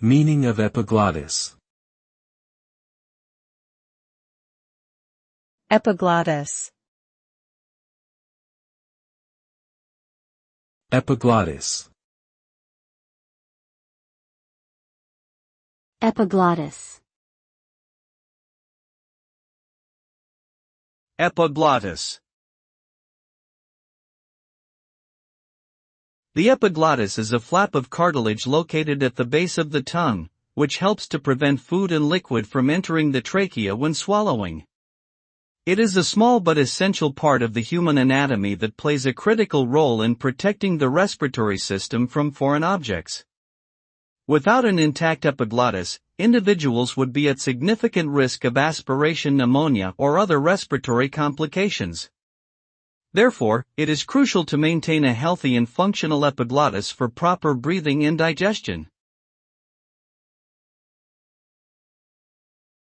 Meaning of epiglottis. Epiglottis. Epiglottis. Epiglottis. Epiglottis. The epiglottis is a flap of cartilage located at the base of the tongue, which helps to prevent food and liquid from entering the trachea when swallowing. It is a small but essential part of the human anatomy that plays a critical role in protecting the respiratory system from foreign objects. Without an intact epiglottis, individuals would be at significant risk of aspiration pneumonia or other respiratory complications. Therefore, it is crucial to maintain a healthy and functional epiglottis for proper breathing and digestion.